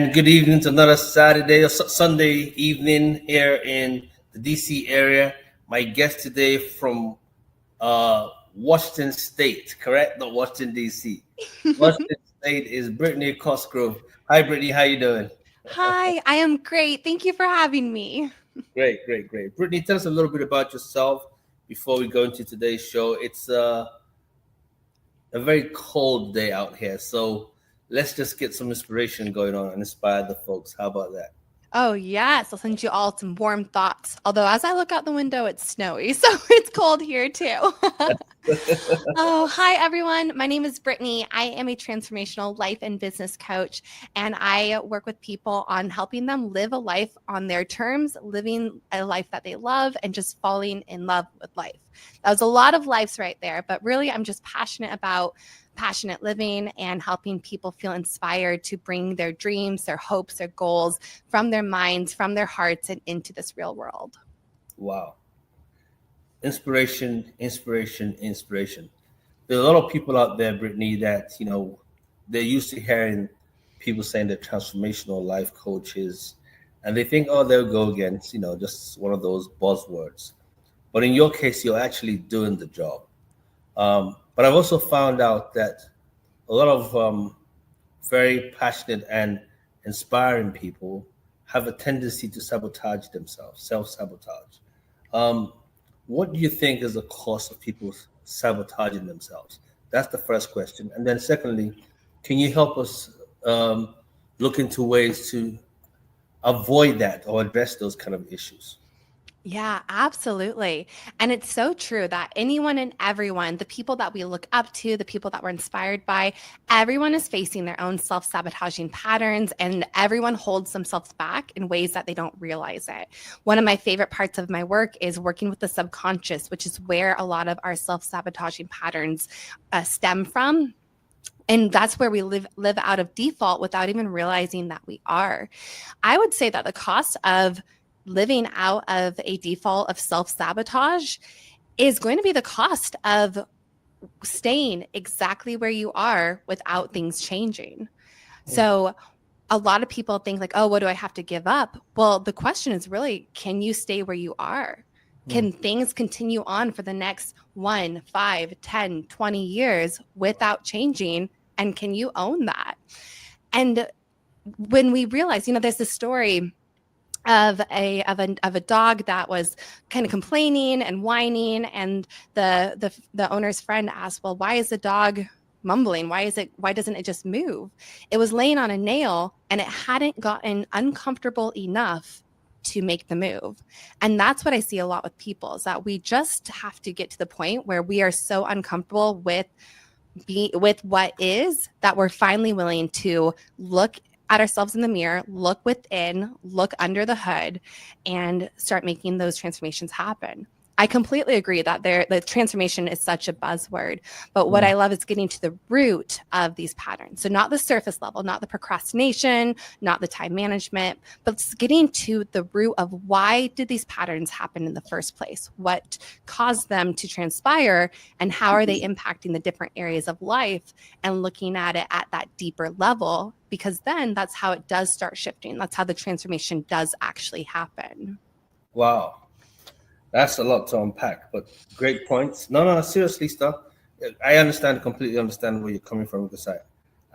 And good evening to another Saturday or Sunday evening here in the DC area. My guest today from Washington State, correct? Not Washington DC. Washington State is Brittany Cosgrove. Hi, Brittany. How you doing? Hi, I am great. Thank you for having me. Great. Brittany, tell us a little bit about yourself before we go into today's show. It's a very cold day out here, so let's just get some inspiration going on and inspire the folks. How about that? Oh, yes. I'll send you all some warm thoughts. Although, as I look out the window, it's snowy, so it's cold here too. Oh, hi, everyone. My name is Brittany. I am a transformational life and business coach, and I work with people on helping them live a life on their terms, living a life that they love, and just falling in love with life. That was a lot of lives right there, but really, I'm just passionate about passionate living and helping people feel inspired to bring their dreams, their hopes, their goals from their minds, from their hearts, and into this real world. Wow. Inspiration. There are a lot of people out there, Brittany, that, they're used to hearing people saying they're transformational life coaches, and they think, oh, they'll go against, just one of those buzzwords. But in your case, you're actually doing the job. But I've also found out that a lot of very passionate and inspiring people have a tendency to sabotage themselves, self-sabotage. What do you think is the cause of people sabotaging themselves? That's the first question. And then secondly, can you help us look into ways to avoid that or address those kind of issues? Yeah, absolutely. And it's so true that anyone and everyone, the people that we look up to, the people that we're inspired by, everyone is facing their own self-sabotaging patterns, and everyone holds themselves back in ways that they don't realize it. One of my favorite parts of my work is working with the subconscious, which is where a lot of our self-sabotaging patterns stem from. And that's where we live out of default without even realizing that we are. I would say that the cost of living out of a default of self-sabotage is going to be the cost of staying exactly where you are without things changing. So a lot of people think like, oh, what do I have to give up? Well, the question is really, can you stay where you are? Can things continue on for the next 1, 5, 10, 20 years without changing? And can you own that? And when we realize, there's this story of a dog that was kind of complaining and whining, and the owner's friend asked, well, why is the dog mumbling? Why doesn't it just move? It was laying on a nail and it hadn't gotten uncomfortable enough to make the move. And that's what I see a lot with people, is that we just have to get to the point where we are so uncomfortable with what is, that we're finally willing to look at ourselves in the mirror, look within, look under the hood, and start making those transformations happen. I completely agree that the transformation is such a buzzword, but what I love is getting to the root of these patterns. So not the surface level, not the procrastination, not the time management, but getting to the root of why did these patterns happen in the first place? What caused them to transpire, and how are they impacting the different areas of life, and looking at it at that deeper level, because then that's how it does start shifting. That's how the transformation does actually happen. Wow. That's a lot to unpack, but great points. No, seriously, stuff. I completely understand where you're coming from, because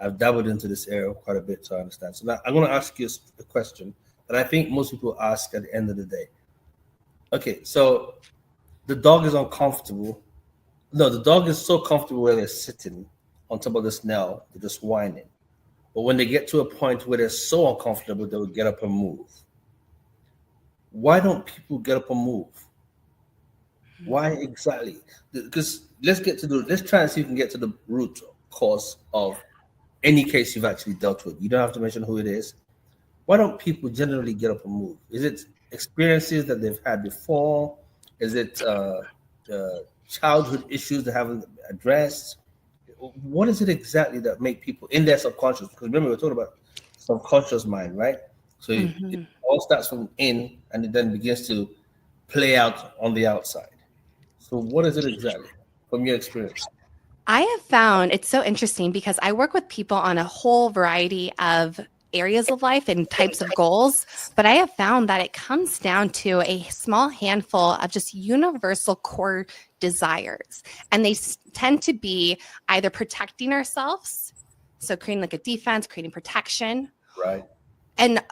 I've dabbled into this area quite a bit, so I understand. So now I'm going to ask you a question that I think most people ask at the end of the day. Okay, so the dog is uncomfortable. No, the dog is so comfortable where they're sitting on top of this nail, they're just whining. But when they get to a point where they're so uncomfortable, they will get up and move. Why don't people get up and move? Why exactly? Because let's try and see if we can get to the root cause of any case you've actually dealt with. You don't have to mention who it is. Why don't people generally get up and move? Is it experiences that they've had before? Is it childhood issues they haven't addressed? What is it exactly that make people in their subconscious? Because remember, we're talking about subconscious mind, right? So it all starts from in, and it then begins to play out on the outside. So what is it exactly from your experience? I have found it's so interesting because I work with people on a whole variety of areas of life and types of goals, but I have found that it comes down to a small handful of just universal core desires. And they tend to be either protecting ourselves, so creating like a defense, creating protection. Right. And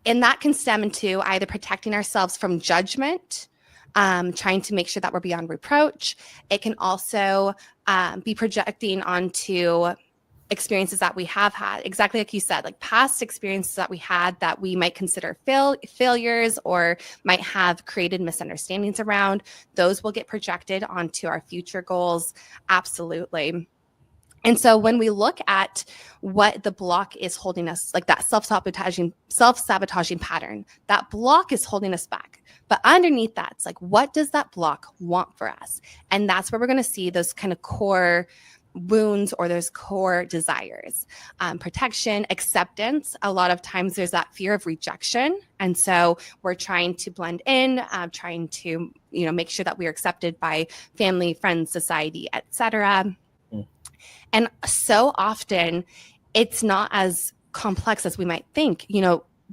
that can stem into either protecting ourselves from judgment, trying to make sure that we're beyond reproach. It can also be projecting onto experiences that we have had, exactly like you said, like past experiences that we had that we might consider failures or might have created misunderstandings around. Those will get projected onto our future goals. Absolutely. And so when we look at what the block is holding us, like that self-sabotaging pattern, that block is holding us back. But underneath that, it's like, what does that block want for us? And that's where we're going to see those kind of core wounds or those core desires. Protection, acceptance. A lot of times there's that fear of rejection. And so we're trying to blend in, trying to, make sure that we're accepted by family, friends, society, etc. And so often it's not as complex as we might think.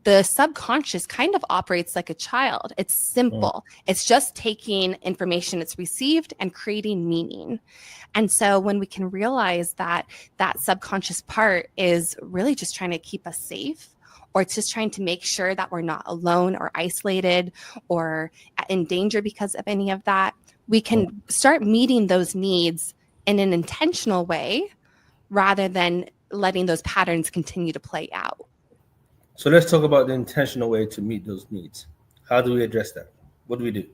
The subconscious kind of operates like a child. It's simple. It's just taking information it's received and creating meaning. And so when we can realize that that subconscious part is really just trying to keep us safe, or it's just trying to make sure that we're not alone or isolated or in danger because of any of that, we can start meeting those needs in an intentional way rather than letting those patterns continue to play out. So let's talk about the intentional way to meet those needs. How do we address that? What do we do?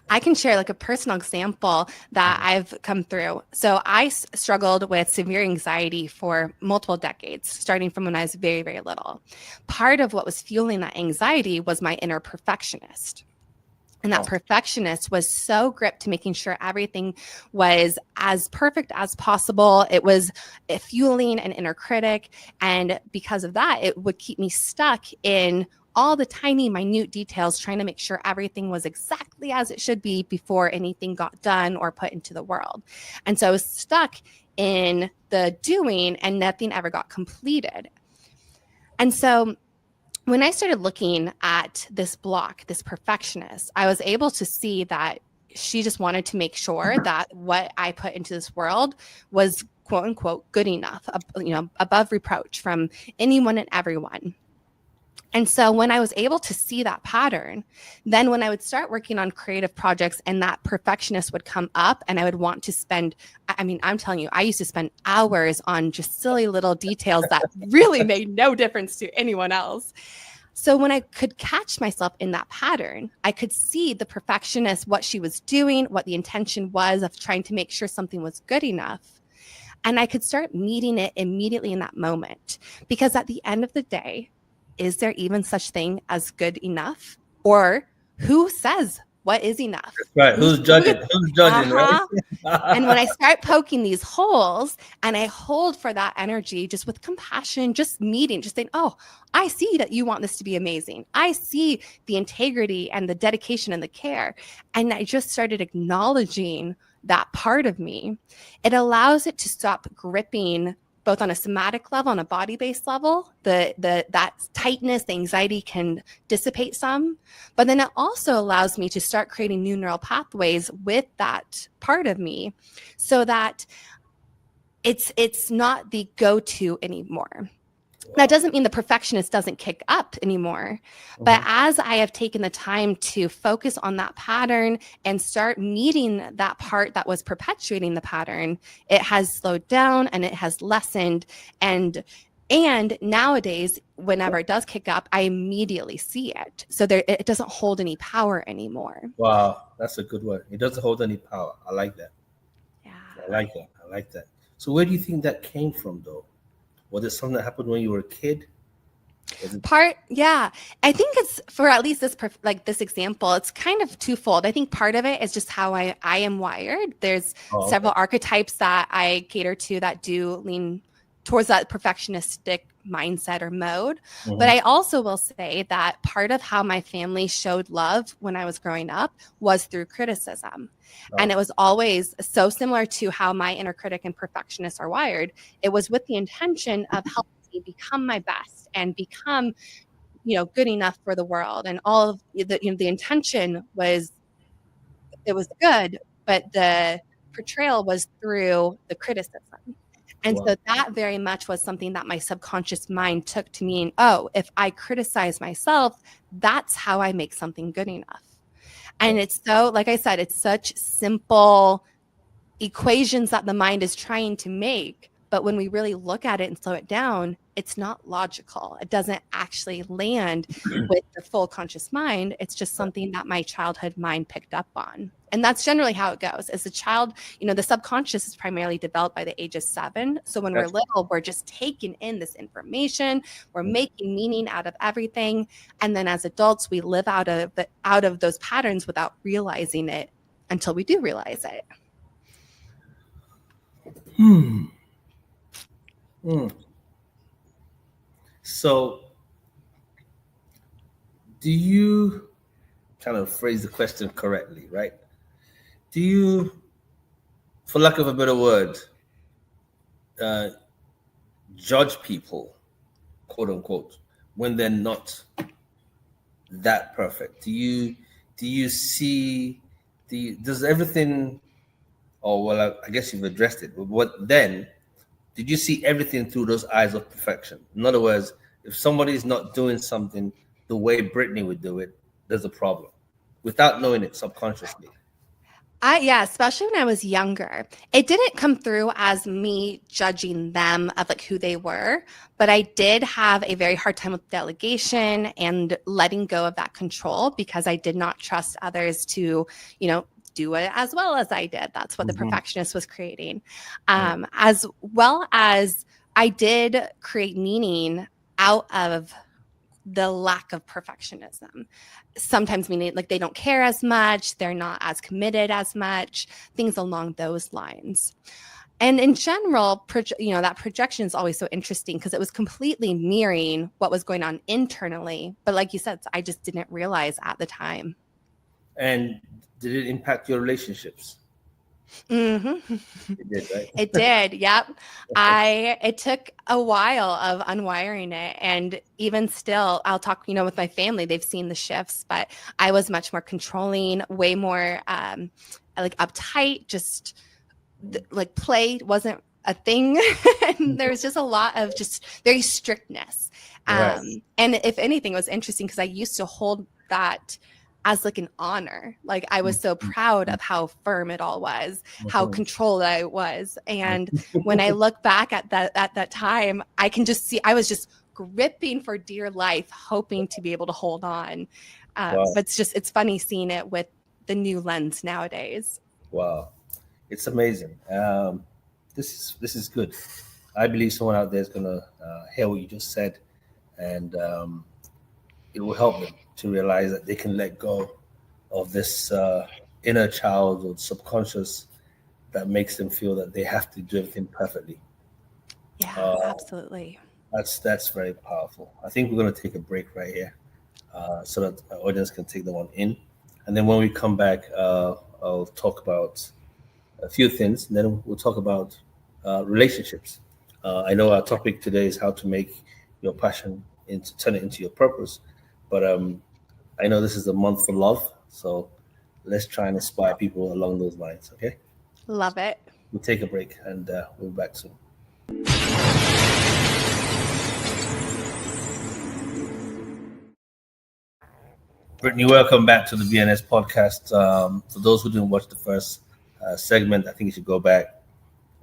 I can share like a personal example that I've come through. So I struggled with severe anxiety for multiple decades, starting from when I was very, very little. Part of what was fueling that anxiety was my inner perfectionist. And that perfectionist was so gripped to making sure everything was as perfect as possible. It was fueling an inner critic. And because of that, it would keep me stuck in all the tiny, minute details, trying to make sure everything was exactly as it should be before anything got done or put into the world. And so I was stuck in the doing and nothing ever got completed. And so when I started looking at this block, this perfectionist, I was able to see that she just wanted to make sure that what I put into this world was quote unquote good enough, above reproach from anyone and everyone. And so when I was able to see that pattern, then when I would start working on creative projects and that perfectionist would come up and I would want to spend, I'm telling you, I used to spend hours on just silly little details that really made no difference to anyone else. So when I could catch myself in that pattern, I could see the perfectionist, what she was doing, what the intention was of trying to make sure something was good enough. And I could start meeting it immediately in that moment. Because at the end of the day, is there even such thing as good enough? Or who says what is enough? Right. Who's judging? Who's judging, right? And when I start poking these holes and I hold for that energy, just with compassion, just saying, oh, I see that you want this to be amazing. I see the integrity and the dedication and the care. And I just started acknowledging that part of me. It allows it to stop gripping both on a somatic level, on a body-based level. That tightness, the anxiety can dissipate some, but then it also allows me to start creating new neural pathways with that part of me so that it's not the go-to anymore. That doesn't mean the perfectionist doesn't kick up anymore. But as I have taken the time to focus on that pattern and start meeting that part that was perpetuating the pattern, it has slowed down and it has lessened. And nowadays, whenever it does kick up, I immediately see it. So it doesn't hold any power anymore. Wow, that's a good word. It doesn't hold any power. I like that. Yeah. I like that. So where do you think that came from, though? Was it something that happened when you were a kid? Yeah. I think it's for at least this example, it's kind of twofold. I think part of it is just how I am wired. There's several archetypes that I cater to that do lean towards that perfectionistic mindset or mode. But I also will say that part of how my family showed love when I was growing up was through criticism. And it was always so similar to how my inner critic and perfectionists are wired. It was with the intention of helping me become my best and become, good enough for the world. And all of the intention was, it was good, but the portrayal was through the criticism. And Wow. so that very much was something that my subconscious mind took to mean, oh, if I criticize myself, that's how I make something good enough. And it's so, like I said, it's such simple equations that the mind is trying to make. But when we really look at it and slow it down, it's not logical. It doesn't actually land with the full conscious mind. It's just something that my childhood mind picked up on. And that's generally how it goes. As a child, the subconscious is primarily developed by the age of 7. So when we're little, we're just taking in this information. We're making meaning out of everything. And then as adults, we live out of those patterns without realizing it until we do realize it. So, do you kind of phrase the question correctly, right? Do you, for lack of a better word, judge people, quote unquote, when they're not that perfect? Do you see does everything? Oh well, I guess you've addressed it. But what then? Did you see everything through those eyes of perfection? In other words, if somebody's not doing something the way Brittany would do it, there's a problem, without knowing it subconsciously. Especially when I was younger, it didn't come through as me judging them of like who they were, but I did have a very hard time with delegation and letting go of that control because I did not trust others to, do it as well as I did. That's what the perfectionist was creating. As well as I did create meaning out of the lack of perfectionism. Sometimes meaning like they don't care as much, they're not as committed as much, things along those lines. And in general, that projection is always so interesting because it was completely mirroring what was going on internally. But like you said, I just didn't realize at the time. And did it impact your relationships? Mm-hmm. It did, right? It did. Yep. It took a while of unwiring it. And even still, I'll talk, with my family, they've seen the shifts, but I was much more controlling, way more like uptight, just like play wasn't a thing. And there was just a lot of just very strictness. And if anything, it was interesting because I used to hold that as like an honor. Like I was so proud of how firm it all was, how controlled I was. And when I look back at that time, I can just see I was just gripping for dear life, hoping to be able to hold on. But it's funny seeing it with the new lens nowadays. Wow. It's amazing. This is good. I believe someone out there is going to hear what you just said, and it will help them to realize that they can let go of this inner child or subconscious that makes them feel that they have to do everything perfectly. Yeah, absolutely. That's very powerful. I think we're going to take a break right here so that our audience can take the one in. And then when we come back, I'll talk about a few things. And then we'll talk about relationships. I know our topic today is how to make your passion turn it into your purpose. But I know this is a month for love, so let's try and inspire people along those lines, okay? Love it. We'll take a break, and we'll be back soon. Brittany, welcome back to the BNS podcast. For those who didn't watch the first segment, I think you should go back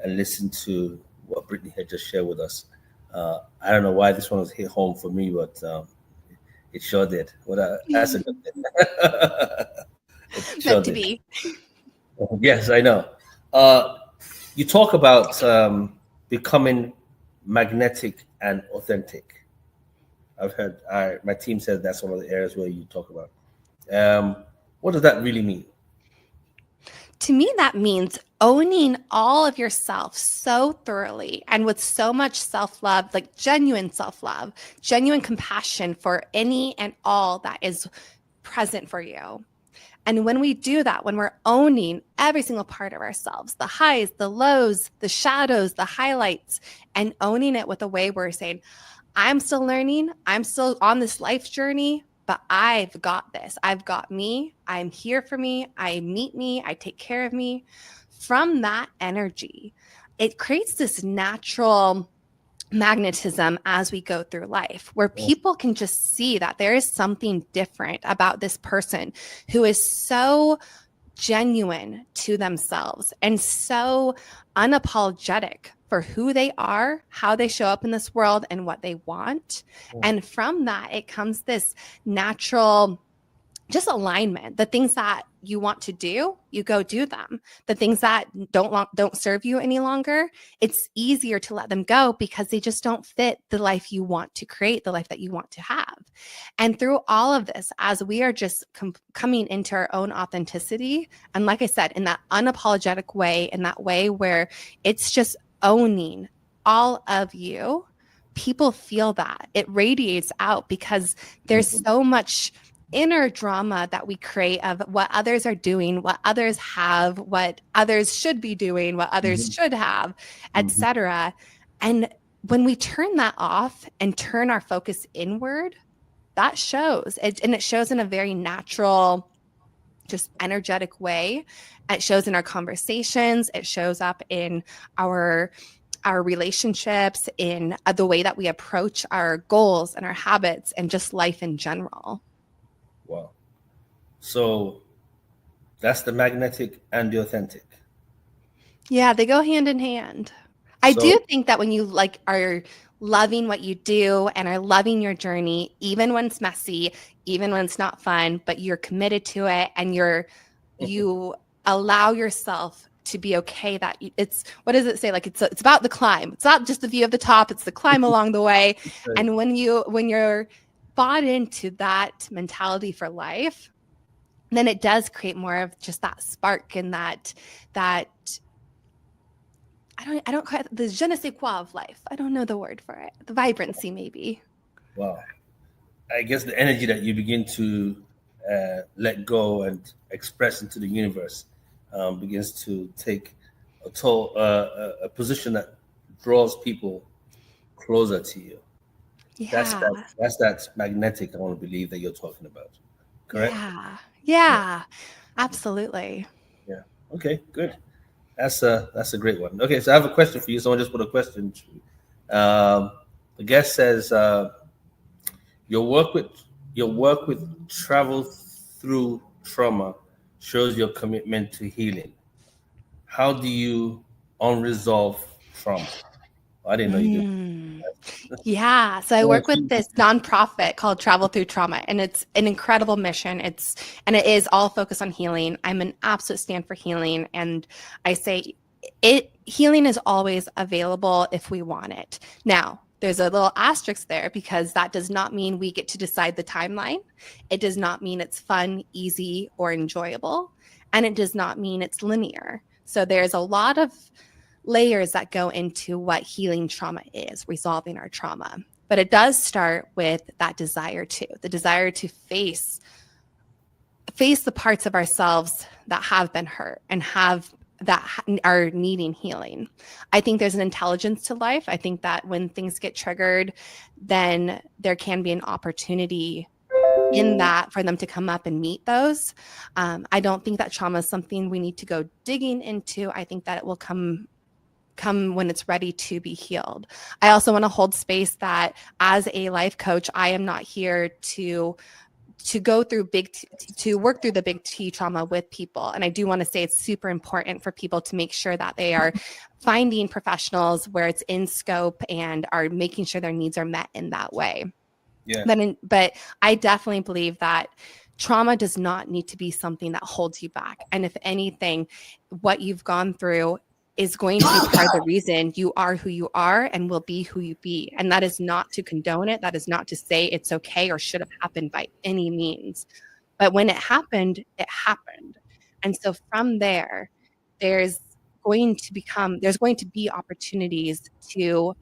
and listen to what Brittany had just shared with us. I don't know why this one was hit home for me, but it sure did. That's a good thing. Meant to be. Yes, I know. You talk about becoming magnetic and authentic. I've heard my team said that's one of the areas where you talk about. What does that really mean? To me, that means owning all of yourself so thoroughly and with so much self-love, like genuine self-love, genuine compassion for any and all that is present for you. And when we do that, when we're owning every single part of ourselves, the highs, the lows, the shadows, the highlights, and owning it with a way where we're saying, I'm still learning, I'm still on this life journey, but I've got this. I've got me. I'm here for me. I meet me. I take care of me. From that energy, it creates this natural magnetism as we go through life where people can just see that there is something different about this person who is so genuine to themselves and so unapologetic for who they are, how they show up in this world, and what they want. And from that, it comes this natural just alignment. The things that you want to do, you go do them. The things that don't serve you any longer, it's easier to let them go because they just don't fit the life you want to create, the life that you want to have. And through all of this, as we are just coming into our own authenticity, and like I said, in that unapologetic way, in that way where it's just owning all of you, people feel that. It radiates out because there's so much inner drama that we create of what others are doing, what others have, what others should be doing, what others should have, etc. And when we turn that off and turn our focus inward, that shows. And it shows in a very natural, just energetic way. It shows in our conversations. It shows up in our relationships, in the way that we approach our goals and our habits and just life in general. Wow. So that's the magnetic and the authentic. Yeah, they go hand in hand. I do think that when you are loving what you do and are loving your journey, even when it's messy, even when it's not fun, but you're committed to it and you allow yourself to be okay that it's, what does it say? Like it's about the climb. It's not just the view of the top, it's the climb along the way. And when you're bought into that mentality for life, then it does create more of just that spark and that I don't quite the je ne sais quoi of life. I don't know the word for it. The vibrancy, maybe. Wow. I guess the energy that you begin to let go and express into the universe begins to take a position that draws people closer to you. Yeah. That's that magnetic, I want to believe, that you're talking about. Correct? Yeah. Absolutely. Yeah. Okay, good. That's a great one. Okay, so I have a question for you. Someone just put a question. The guest says your work with travel through trauma shows your commitment to healing. How do you unresolve trauma? I didn't know you did. Yeah. So I work with this nonprofit called Travel Through Trauma, and it's an incredible mission. It is all focused on healing. I'm an absolute stand for healing. And I say healing is always available if we want it. Now, there's a little asterisk there because that does not mean we get to decide the timeline. It does not mean it's fun, easy, or enjoyable. And it does not mean it's linear. So there's a lot of layers that go into what healing trauma is, resolving our trauma. But it does start with that desire to face the parts of ourselves that have been hurt and are needing healing. I think there's an intelligence to life. I think that when things get triggered, then there can be an opportunity in that for them to come up and meet those. I don't think that trauma is something we need to go digging into. I think that it will come when it's ready to be healed. I also want to hold space that as a life coach, I am not here to go through to work through the big T trauma with people. And I do want to say it's super important for people to make sure that they are finding professionals where it's in scope and are making sure their needs are met in that way. Yeah. But I definitely believe that trauma does not need to be something that holds you back. And if anything, what you've gone through is going to be part of the reason you are who you are and will be who you be. And that is not to condone it. That is not to say it's okay or should have happened by any means. But when it happened, it happened. And so from there, there's going to be opportunities to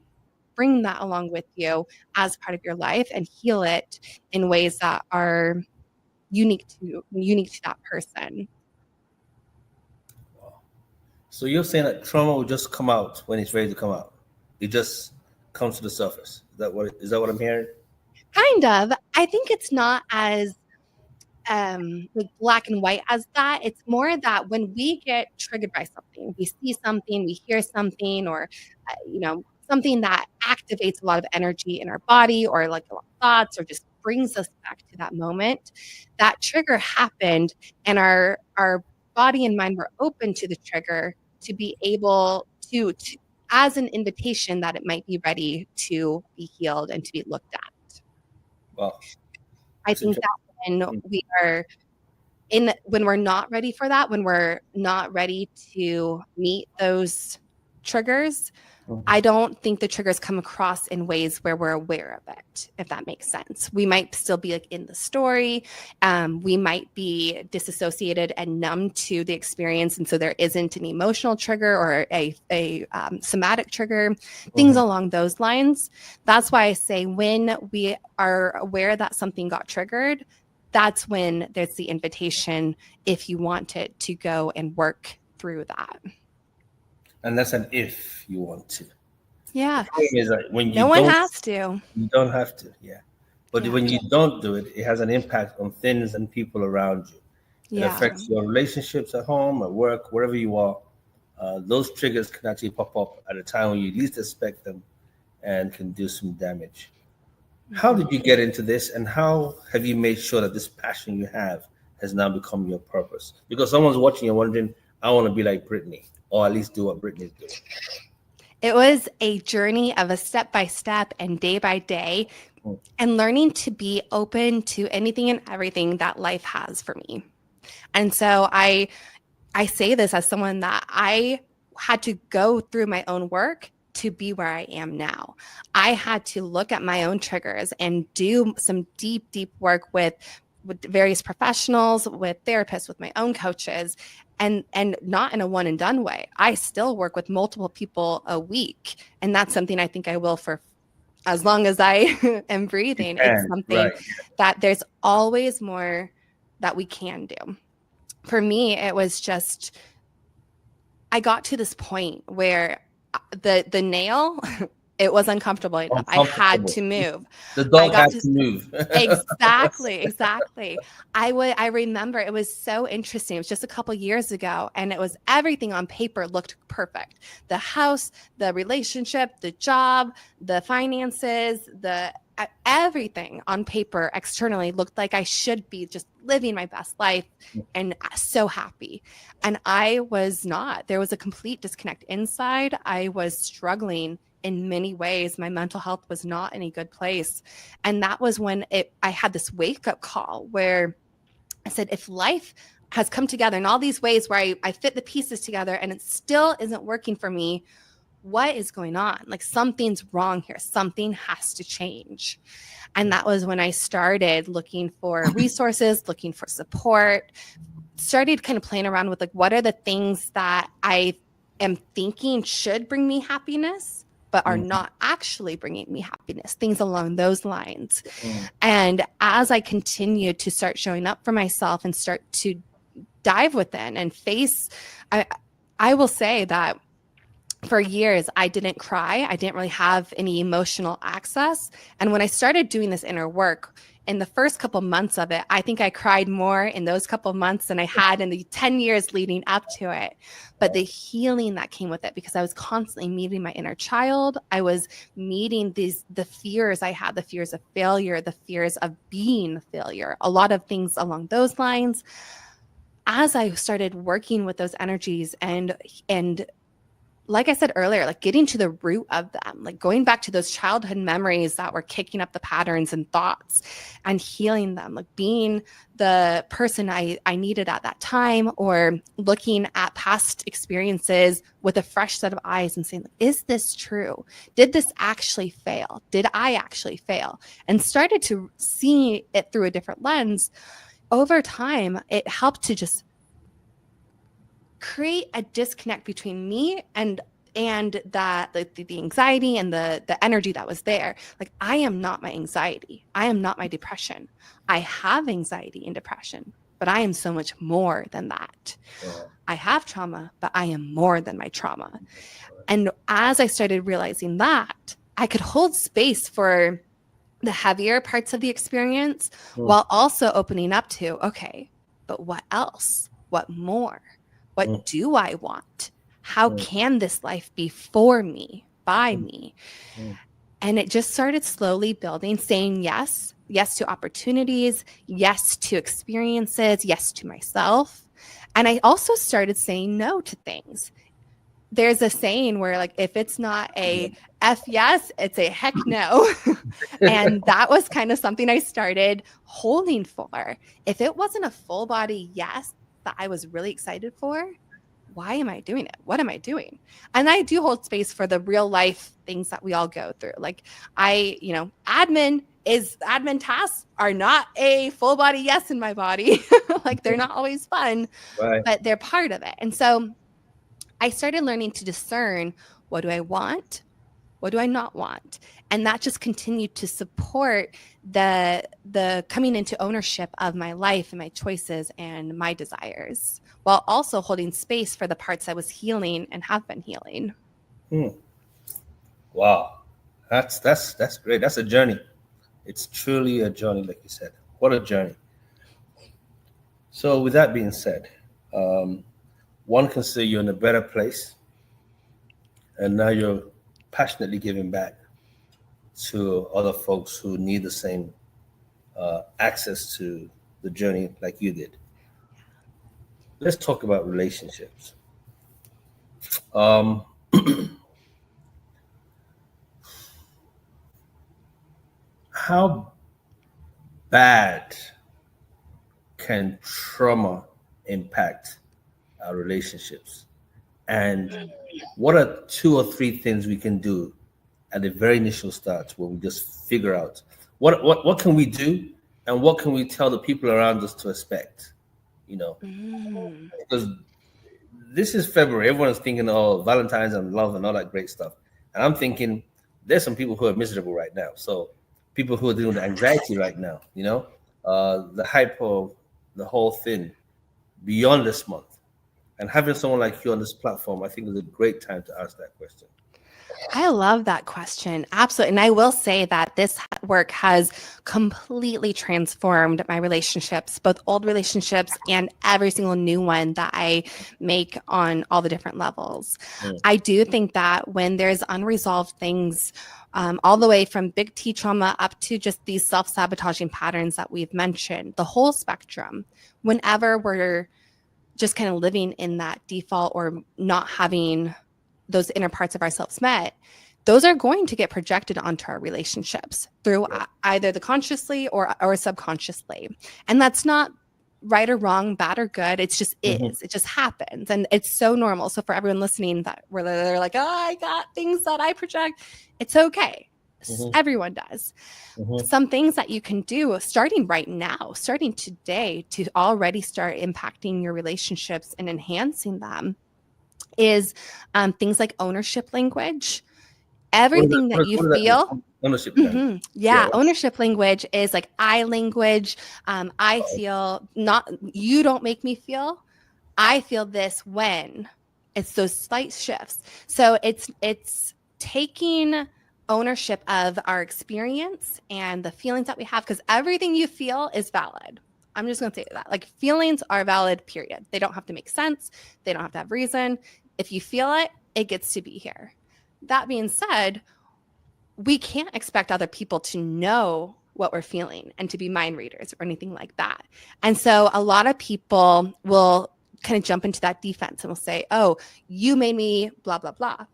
bring that along with you as part of your life and heal it in ways that are unique to that person. So you're saying that trauma will just come out when it's ready to come out? It just comes to the surface. Is that what I'm hearing? Kind of. I think it's not as like black and white as that. It's more that when we get triggered by something, we see something, we hear something, or something that activates a lot of energy in our body, or like a lot of thoughts, or just brings us back to that moment. That trigger happened, and our body and mind were open to the trigger to be able to as an invitation that it might be ready to be healed and to be looked at. Well, I think that when we are when we're not ready for that, when we're not ready to meet those triggers, I don't think the triggers come across in ways where we're aware of it, if that makes sense. We might still be like in the story. We might be disassociated and numb to the experience. And so there isn't an emotional trigger or a somatic trigger, things along those lines. That's why I say when we are aware that something got triggered, that's when there's the invitation, if you want it, to go and work through that. And that's an if you want to. Yeah. The problem is that when no one has to. You don't have to, yeah. But when you don't do it, it has an impact on things and people around you. It affects your relationships at home, at work, wherever you are. Those triggers can actually pop up at a time when you least expect them and can do some damage. How did you get into this, and how have you made sure that this passion you have has now become your purpose? Because someone's watching and wondering, I want to be like Brittany, or at least do what Brittany's doing. It was a journey of a step by step and day by day, and learning to be open to anything and everything that life has for me. And so I say this as someone that I had to go through my own work to be where I am now. I had to look at my own triggers and do some deep work with various professionals, with therapists, with my own coaches, and not in a one and done way. I still work with multiple people a week, and that's something I think I will for as long as I am breathing. It's something that there's always more that we can do. For me, it was just, I got to this point where the nail, it was uncomfortable enough. I had to move. The dog had to move. Exactly. I remember it was so interesting. It was just a couple years ago, and it was everything on paper looked perfect. The house, the relationship, the job, the finances, everything on paper externally looked like I should be just living my best life and so happy. And I was not. There was a complete disconnect inside. I was struggling in many ways. My mental health was not in a good place. And that was when I had this wake-up call where I said, if life has come together in all these ways where I fit the pieces together and it still isn't working for me, what is going on? Like, something's wrong here. Something has to change. And that was when I started looking for resources, looking for support, started kind of playing around with like, what are the things that I am thinking should bring me happiness, but are not actually bringing me happiness, things along those lines. And as I continued to start showing up for myself and start to dive within and face, I will say that for years, I didn't cry. I didn't really have any emotional access. And when I started doing this inner work, in the first couple months of it, I think I cried more in those couple months than I had in the 10 years leading up to it. But the healing that came with it, because I was constantly meeting my inner child. I was meeting the fears I had, the fears of failure, the fears of being a failure, a lot of things along those lines. As I started working with those energies and like I said earlier, like getting to the root of them, like going back to those childhood memories that were kicking up the patterns and thoughts and healing them, like being the person I needed at that time, or looking at past experiences with a fresh set of eyes and saying, is this true? Did this actually fail? Did I actually fail? And started to see it through a different lens. Over time, it helped to just create a disconnect between me and and that the anxiety and the energy that was there. Like, I am not my anxiety. I am not my depression. I have anxiety and depression, but I am so much more than that. I have trauma, but I am more than my trauma. And as I started realizing that, I could hold space for the heavier parts of the experience while also opening up to, okay, but what else? What more? What do I want? How can this life be for me, by me? And it just started slowly building, saying yes to opportunities, yes to experiences, yes to myself. And I also started saying no to things. There's a saying where, like, if it's not a F yes, it's a heck no. And that was kind of something I started holding for. If it wasn't a full body yes that I was really excited for, why am I doing it? What am I doing? And I do hold space for the real life things that we all go through. Like, admin tasks are not a full body yes in my body. Like, they're not always fun, Right. but they're part of it. And so I started learning to discern, what do I want? What do I not want? And that just continued to support the coming into ownership of my life and my choices and my desires, while also holding space for the parts I was healing and have been healing. Wow. That's great. That's a journey. It's truly a journey, like you said. What a journey. So with that being said, one can say you're in a better place, and now you're passionately giving back to other folks who need the same access to the journey like you did. Let's talk about relationships. How bad can trauma impact our relationships? And what are 2 or 3 things we can do at the very initial start when we just figure out what can we do, and what can we tell the people around us to expect? Because this is February, everyone's thinking, oh, Valentine's and love and all that great stuff, and I'm thinking there's some people who are miserable right now. So people who are dealing with anxiety right now, the hype of the whole thing beyond this month. And having someone like you on this platform, I think, is a great time to ask that question. I love that question. Absolutely. And I will say that this work has completely transformed my relationships, both old relationships and every single new one that I make on all the different levels. I do think that when there's unresolved things, all the way from big T trauma up to just these self-sabotaging patterns that we've mentioned, the whole spectrum, whenever we're just kind of living in that default or not having those inner parts of ourselves met, those are going to get projected onto our relationships through either the consciously or subconsciously. And that's not right or wrong, bad or good. It's just is. It just happens. And it's so normal. So for everyone listening that where they're like, oh, I got things that I project, it's okay. Everyone does. Some things that you can do starting right now, starting today, to already start impacting your relationships and enhancing them is things like ownership language. Everything that you feel. Ownership. Ownership language is like I language. I feel not, you don't make me feel. I feel this when. It's those slight shifts. So it's taking ownership of our experience and the feelings that we have, because everything you feel is valid. I'm just going to say that. Like, feelings are valid, period. They don't have to make sense. They don't have to have reason. If you feel it, it gets to be here. That being said, we can't expect other people to know what we're feeling and to be mind readers or anything like that. And so a lot of people will kind of jump into that defense and will say, oh, you made me blah, blah, blah.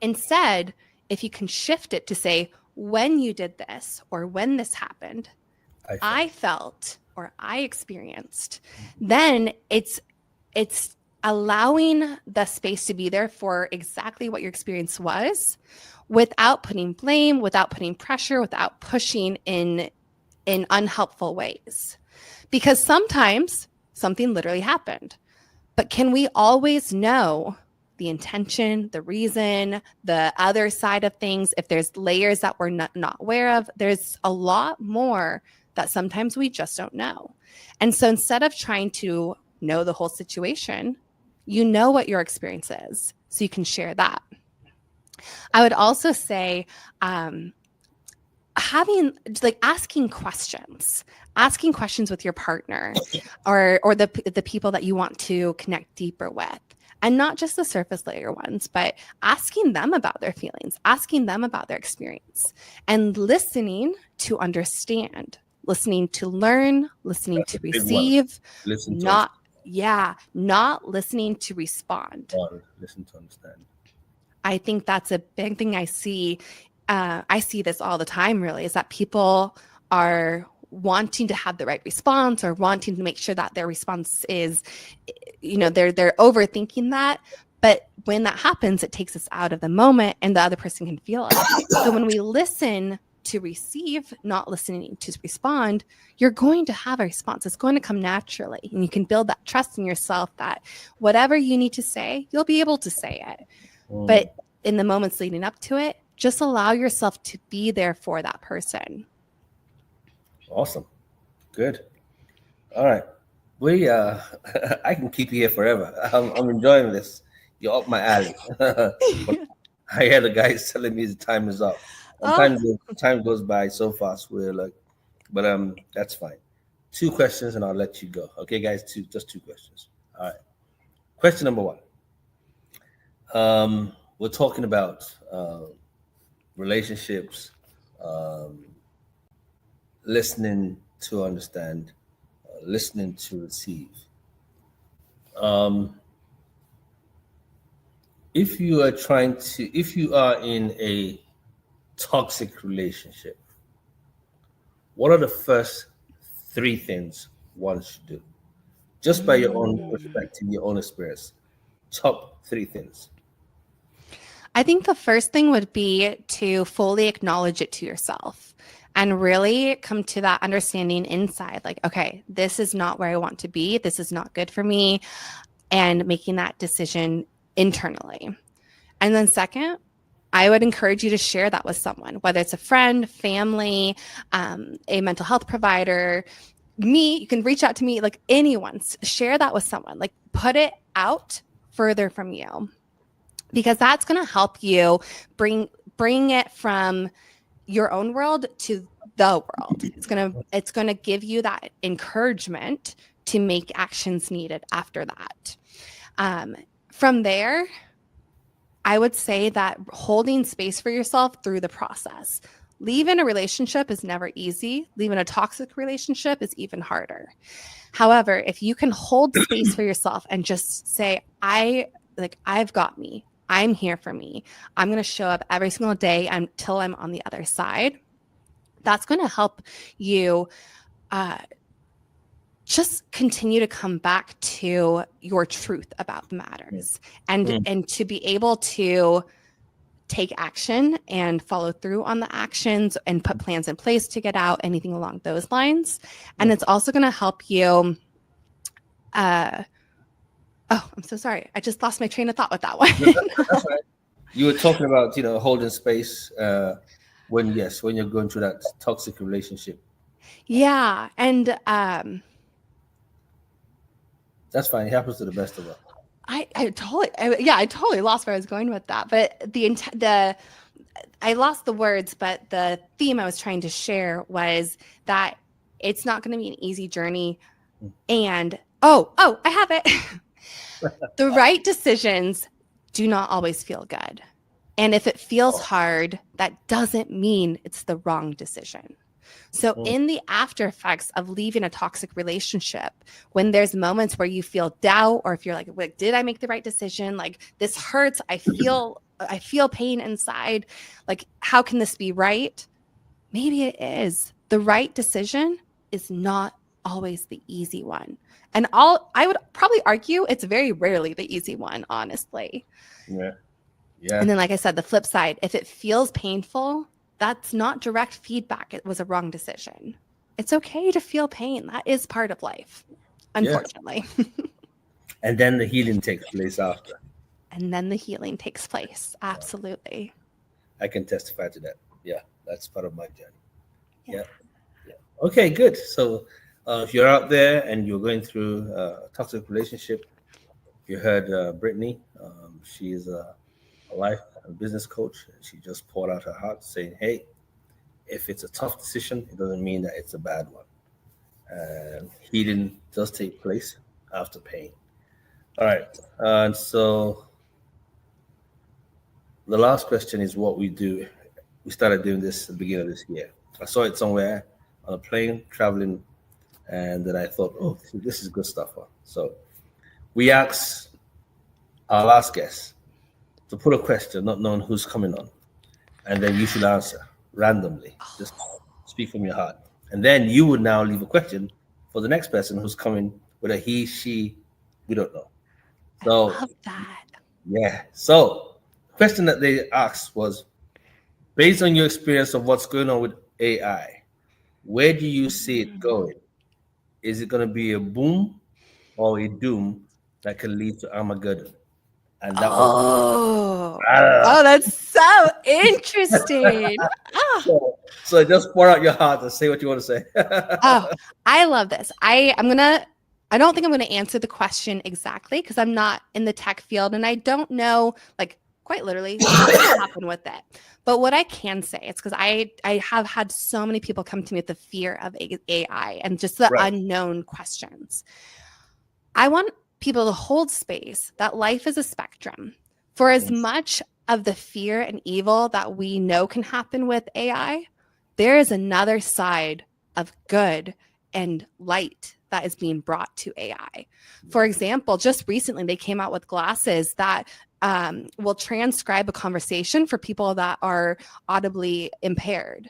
Instead, if you can shift it to say, when you did this or when this happened, I felt or I experienced, then it's allowing the space to be there for exactly what your experience was, without putting blame, without putting pressure, without pushing in unhelpful ways. Because sometimes something literally happened. But can we always know the intention, the reason, the other side of things, if there's layers that we're not aware of, there's a lot more that sometimes we just don't know. And so instead of trying to know the whole situation, you know what your experience is, so you can share that. I would also say asking questions with your partner or the people that you want to connect deeper with. And not just the surface layer ones, but asking them about their feelings, asking them about their experience, and listening to understand, listening to learn, listening to receive, not listening to respond. Listen to understand. I think that's a big thing I see. I see this all the time, really, is that people are wanting to have the right response or wanting to make sure that their response is, they're overthinking that. But when that happens, it takes us out of the moment and the other person can feel it. So when we listen to receive, not listening to respond, you're going to have a response. It's going to come naturally. And you can build that trust in yourself that whatever you need to say, you'll be able to say it. But in the moments leading up to it, just allow yourself to be there for that person. Awesome. Good. All right. I can keep you here forever. I'm enjoying this. You're up my alley. I hear the guys telling me the time is up. Sometimes time goes by so fast. But that's fine. 2 questions and I'll let you go. Okay, guys, just 2 questions. All right. Question number 1. We're talking about relationships, listening to understand, listening to receive. If you are in a toxic relationship, what are the first 3 things one should do? Just by your own perspective, your own experience. Top 3 things. I think the first thing would be to fully acknowledge it to yourself and really come to that understanding inside, like, okay, this is not where I want to be. This is not good for me. And making that decision internally. And then second, I would encourage you to share that with someone, whether it's a friend, family, a mental health provider, me. You can reach out to me, like anyone. Share that with someone, like put it out further from you, because that's going to help you bring it from your own world to the world. It's going to give you that encouragement to make actions needed after that. From there, I would say that holding space for yourself through the process. Leaving a relationship is never easy. Leaving a toxic relationship is even harder. However, if you can hold space for yourself and just say, I've got me. I'm here for me. I'm going to show up every single day until I'm on the other side. That's going to help you just continue to come back to your truth about the matters and to be able to take action and follow through on the actions and put plans in place to get out, anything along those lines. And it's also going to help you I'm so sorry. I just lost my train of thought with that one. That's right. You were talking about, holding space when you're going through that toxic relationship. Yeah. And that's fine. It happens to the best of us. I totally lost where I was going with that. But I lost the words, but the theme I was trying to share was that it's not going to be an easy journey. And I have it. The right decisions do not always feel good. And if it feels hard, that doesn't mean it's the wrong decision. So in the after effects of leaving a toxic relationship, when there's moments where you feel doubt, or if you're like, did I make the right decision? Like, this hurts. I feel pain inside. Like, how can this be right? Maybe it is. The right decision is not always the easy one. And I would probably argue it's very rarely the easy one, honestly. Yeah. And then, like I said, the flip side, if it feels painful, that's not direct feedback. It was a wrong decision. It's okay to feel pain. That is part of life, unfortunately. And then the healing takes place after. and then the healing takes place. Absolutely. I can testify to that. Yeah, that's part of my journey. Yeah. Yeah. Okay, good. So if you're out there and you're going through a toxic relationship, you heard Brittany. She is a life and business coach. She just poured out her heart saying, hey, if it's a tough decision, it doesn't mean that it's a bad one. And healing does take place after pain. All right. And so the last question is what we do. We started doing this at the beginning of this year. I saw it somewhere on a plane traveling, and then I thought, oh, this is good stuff. So we asked our last guest to put a question, not knowing who's coming on, and then you should answer randomly. Just speak from your heart. And then you would now leave a question for the next person who's coming, whether he, she, we don't know. So, I love that. Yeah. So the question that they asked was, based on your experience of what's going on with AI, where do you see it going? Is it going to be a boom or a doom that can lead to Armageddon? And that was that's so interesting. So just pour out your heart and say what you want to say. Oh, I love this. I don't think I'm gonna answer the question exactly because I'm not in the tech field and I don't know, like, quite literally what's gonna happen with it. But what I can say, it's because I have had so many people come to me with the fear of AI and just the unknown questions. I want people to hold space that life is a spectrum. For as much of the fear and evil that we know can happen with AI, there is another side of good and light that is being brought to AI. For example, just recently they came out with glasses that will transcribe a conversation for people that are audibly impaired.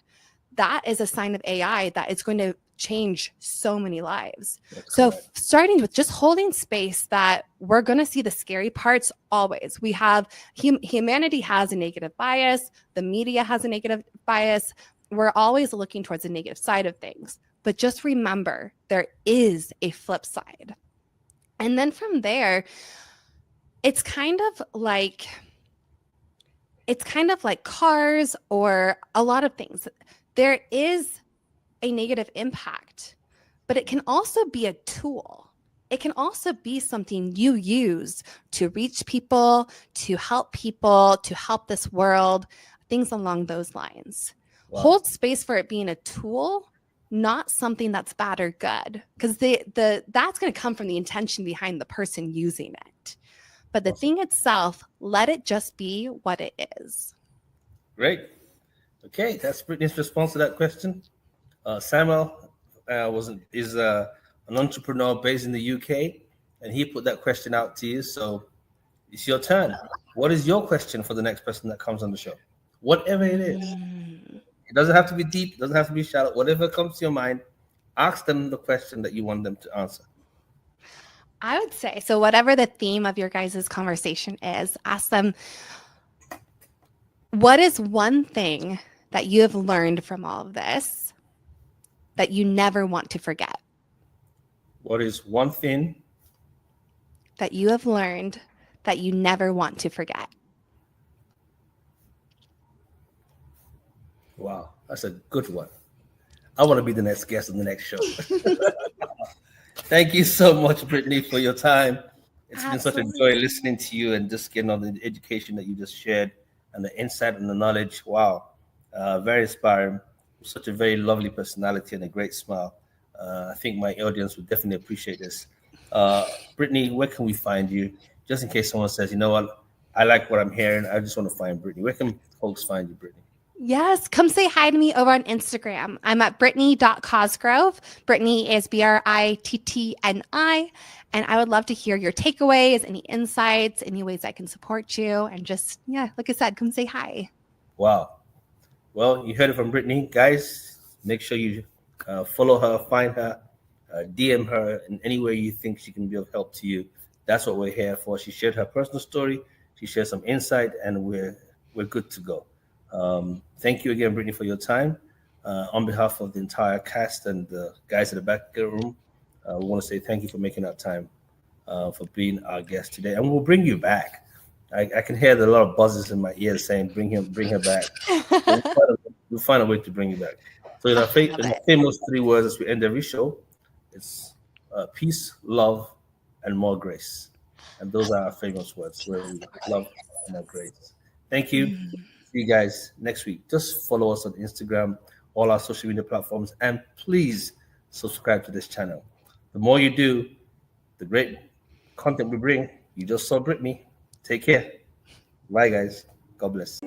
That is a sign of AI that is going to change so many lives. So starting with just holding space that we're going to see the scary parts always. We have humanity has a negative bias. The media has a negative bias. We're always looking towards the negative side of things. But just remember, there is a flip side. And then from there, it's kind of like cars or a lot of things. There is a negative impact, but it can also be a tool. It can also be something you use to reach people, to help this world, things along those lines. Wow. Hold space for it being a tool, not something that's bad or good, because that's going to come from the intention behind the person using it. But the thing itself, let it just be what it is. Great. Okay, that's Brittany's response to that question. Samuel is an entrepreneur based in the UK, and he put that question out to you. So it's your turn. What is your question for the next person that comes on the show? Whatever it is. It doesn't have to be deep. It doesn't have to be shallow. Whatever comes to your mind, ask them the question that you want them to answer. I would say, so whatever the theme of your guys' conversation is, ask them, what is one thing that you have learned from all of this that you never want to forget? What is one thing that you have learned that you never want to forget? Wow, that's a good one. I want to be the next guest on the next show. Thank you so much, Brittany, for your time. It's been such a joy listening to you and just getting all the education that you just shared and the insight and the knowledge. Wow, very inspiring. Such a very lovely personality and a great smile. I think my audience would definitely appreciate this. Brittany, where can we find you? Just in case someone says, you know what, I like what I'm hearing. I just want to find Brittany. Where can folks find you, Brittany? Yes, come say hi to me over on Instagram. I'm at Brittany.Cosgrove. Brittany is Brittni, and I would love to hear your takeaways, any insights, any ways I can support you, and just, like I said, come say hi. Wow. Well, you heard it from Brittany. Guys, make sure you follow her, find her, DM her in any way you think she can be of help to you. That's what we're here for. She shared her personal story. She shared some insight, and we're good to go. Thank you again, Brittany, for your time. On behalf of the entire cast and the guys at the back of the room, we want to say thank you for making that time for being our guest today. And we'll bring you back. I can hear a lot of buzzes in my ears saying, bring her back. We'll find a way to bring you back. So in our famous 3 words as we end every show, it's peace, love, and more grace. And those are our famous words where we love and more grace. Thank you. See you guys next week. Just follow us on Instagram, all our social media platforms, and please subscribe to this channel. The more you do, the great content we bring. You just saw Brittany. Take care. Bye, guys. God bless.